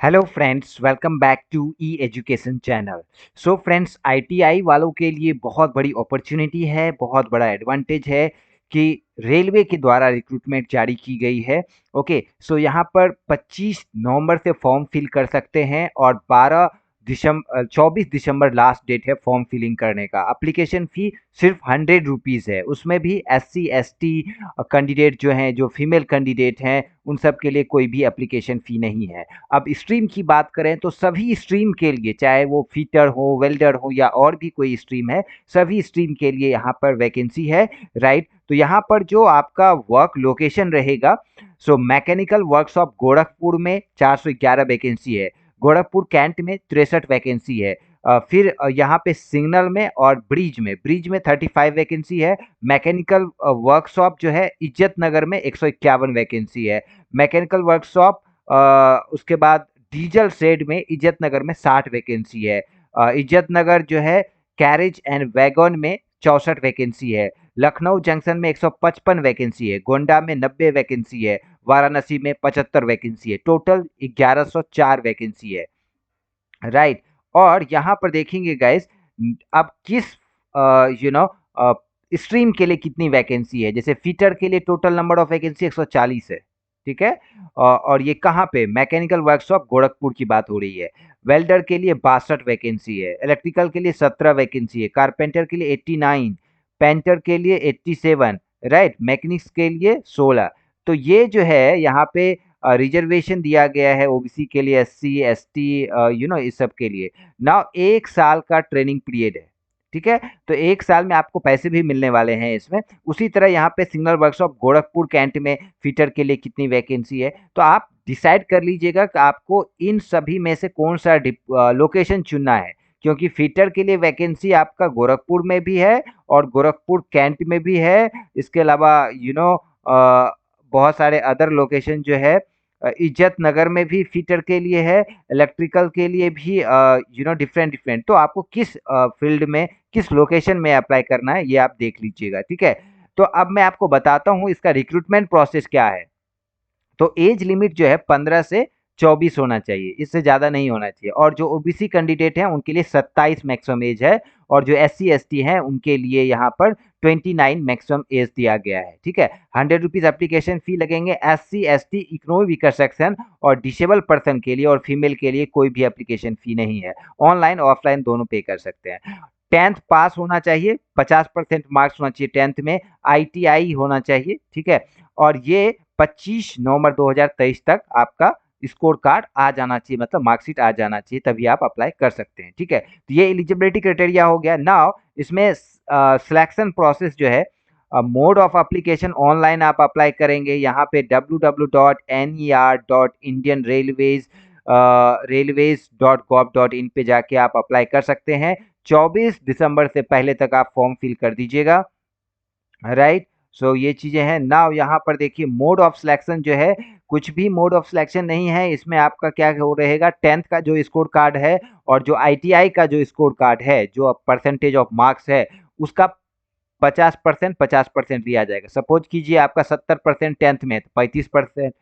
Hello friends, welcome back to e education channel. So friends, ITI वालों के लिए बहुत बड़ी अपॉर्चुनिटी है, बहुत बड़ा एडवांटेज है कि रेलवे के द्वारा रिक्रूटमेंट जारी की गई है। ओके, सो यहाँ पर 25 नवंबर से फॉर्म फिल कर सकते हैं और 24 दिसंबर लास्ट डेट है फॉर्म फिलिंग करने का। एप्लीकेशन फ़ी सिर्फ 100 रुपीज़ है। उसमें भी एससी एसटी कैंडिडेट जो हैं, जो फीमेल कैंडिडेट हैं, उन सब के लिए कोई भी एप्लीकेशन फ़ी नहीं है। अब स्ट्रीम की बात करें तो सभी स्ट्रीम के लिए, चाहे वो फिटर हो, वेल्डर हो या और भी कोई स्ट्रीम है, सभी स्ट्रीम के लिए यहाँ पर वैकेंसी है। राइट, तो यहाँ पर जो आपका वर्क लोकेशन रहेगा, सो मैकेनिकल वर्कशॉप गोरखपुर में 411 वैकेंसी है, गोरखपुर कैंट में 63 वैकेंसी है। फिर यहाँ पे सिग्नल में और ब्रिज में 35 वैकेंसी है। मैकेनिकल वर्कशॉप जो है इज्जत नगर में 151 वैकेंसी है। मैकेनिकल वर्कशॉप उसके बाद डीजल शेड में इज्जत नगर में 60 वैकेंसी है। इज्जत नगर जो है कैरेज एंड वैगन में 64 वैकेंसी है। लखनऊ जंक्शन में 155 वैकेंसी है। गोंडा में 90 वैकेंसी है। वाराणसी में 75 वैकेंसी है। टोटल 1104 वैकेंसी है। राइट, और यहाँ पर देखेंगे गाइस, अब किस यू नो स्ट्रीम के लिए कितनी वैकेंसी है। जैसे फिटर के लिए टोटल नंबर ऑफ वैकेंसी 140 है। ठीक है, और ये कहाँ पे, मैकेनिकल वर्कशॉप गोरखपुर की बात हो रही है। वेल्डर के लिए 62 वैकेंसी है। इलेक्ट्रिकल के लिए 17 वैकेंसी है। कारपेंटर के लिए 89, पेंटर के लिए 87, राइट, मैकेनिक्स के लिए 16। तो ये जो है यहाँ पे रिजर्वेशन दिया गया है ओबीसी के लिए, एससी एसटी, इस सब के लिए। नाउ 1 साल का ट्रेनिंग पीरियड है। ठीक है, तो 1 साल में आपको पैसे भी मिलने वाले हैं इसमें। उसी तरह यहाँ पे सिग्नल वर्कशॉप गोरखपुर कैंट में फिटर के लिए कितनी वैकेंसी है, तो आप डिसाइड कर लीजिएगा कि आपको इन सभी में से कौन सा लोकेशन चुनना है। क्योंकि फिटर के लिए वैकेंसी आपका गोरखपुर में भी है और गोरखपुर कैंट में भी है। इसके अलावा बहुत सारे अदर लोकेशन जो है, इज्जत नगर में भी फिटर के लिए है, इलेक्ट्रिकल के लिए भी, डिफरेंट डिफरेंट। तो आपको किस फील्ड में, किस लोकेशन में अप्लाई करना है, ये आप देख लीजिएगा। ठीक है, तो अब मैं आपको बताता हूँ इसका रिक्रूटमेंट प्रोसेस क्या है। तो एज लिमिट जो है 15 से 24 होना चाहिए, इससे ज़्यादा नहीं होना चाहिए। और जो ओबीसी कैंडिडेट हैं उनके लिए 27 मैक्सिमम एज है। और जो एससी एसटी हैं उनके लिए यहाँ पर 29 मैक्सिमम एज दिया गया है। ठीक है, 100 रुपीज़ एप्लीकेशन फी लगेंगे। SC ST, economy weaker section और डिसेबल पर्सन के लिए और फीमेल के लिए कोई भी एप्लीकेशन फी नहीं है। ऑनलाइन ऑफलाइन दोनों पे कर सकते हैं। 10th पास होना चाहिए, 50% मार्क्स होना चाहिए 10th में। आईटीआई होना चाहिए। ठीक है, और ये 25 नवंबर 2023 तक आपका स्कोर कार्ड आ जाना चाहिए, मतलब मार्कशीट आ जाना चाहिए, तभी आप अप्लाई कर सकते हैं। ठीक है, तो ये एलिजिबिलिटी क्राइटेरिया हो गया। नाउ इसमें सिलेक्शन प्रोसेस जो है, मोड ऑफ एप्लीकेशन ऑनलाइन आप अप्लाई करेंगे। यहाँ पे www.ner.indianrailways पे जाके आप अप्लाई कर सकते हैं। 24 दिसंबर से पहले तक आप फॉर्म फिल कर दीजिएगा। राइट, सो ये चीजें हैं। नाउ यहाँ पर देखिए मोड ऑफ सिलेक्शन जो है, कुछ भी मोड ऑफ सिलेक्शन नहीं है इसमें। आपका क्या हो रहेगा, 10th का जो स्कोर कार्ड है और जो आईटीआई का जो स्कोर कार्ड है, जो परसेंटेज ऑफ मार्क्स है, उसका 50% लिया जाएगा। सपोज कीजिए आपका 70% 10th में है, तो 35%,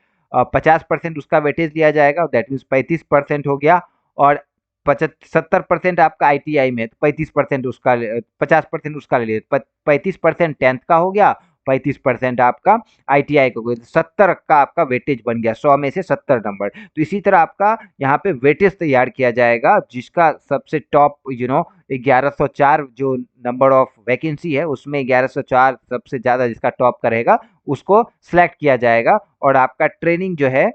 50% उसका वेटेज लिया जाएगा, दैट मीन्स 35% हो गया। और 70% आपका आईटीआई में, तो 35% उसका, 50% उसका ले लिए, 35% 10th का हो गया, 35% आपका आईटीआई का हो गया। 70 का आपका वेटेज बन गया, 100 में से 70 नंबर। तो इसी तरह आपका यहाँ पे वेटेज तैयार किया जाएगा, जिसका सबसे टॉप 1104 जो नंबर ऑफ वैकेंसी है उसमें 1104 सबसे ज़्यादा जिसका टॉप करेगा उसको सिलेक्ट किया जाएगा। और आपका ट्रेनिंग जो है,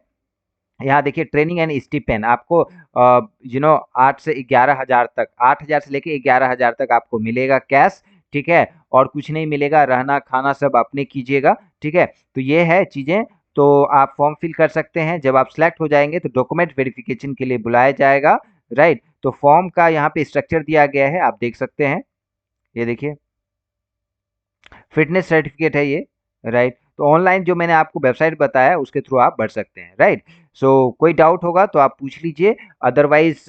यहाँ देखिए ट्रेनिंग एंड स्टिपेंड आपको 8 से 11 हज़ार तक, 8 हज़ार से लेके 11 हज़ार तक आपको मिलेगा कैश। ठीक है, और कुछ नहीं मिलेगा, रहना खाना सब अपने कीजिएगा। ठीक है, तो ये है चीज़ें। तो आप फॉर्म फिल कर सकते हैं। जब आप सिलेक्ट हो जाएंगे तो डॉक्यूमेंट वेरिफिकेशन के लिए बुलाया जाएगा। राइट, तो फॉर्म का यहाँ पे स्ट्रक्चर दिया गया है, आप देख सकते हैं। ये देखिए फिटनेस सर्टिफिकेट है ये। राइट, तो ऑनलाइन जो मैंने आपको वेबसाइट बताया उसके थ्रू आप भर सकते हैं। राइट, सो कोई डाउट होगा तो आप पूछ लीजिए, अदरवाइज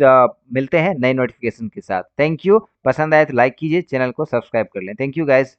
मिलते हैं नए नोटिफिकेशन के साथ। Thank you. पसंद आए तो लाइक कीजिए, चैनल को सब्सक्राइब कर लें। Thank you guys.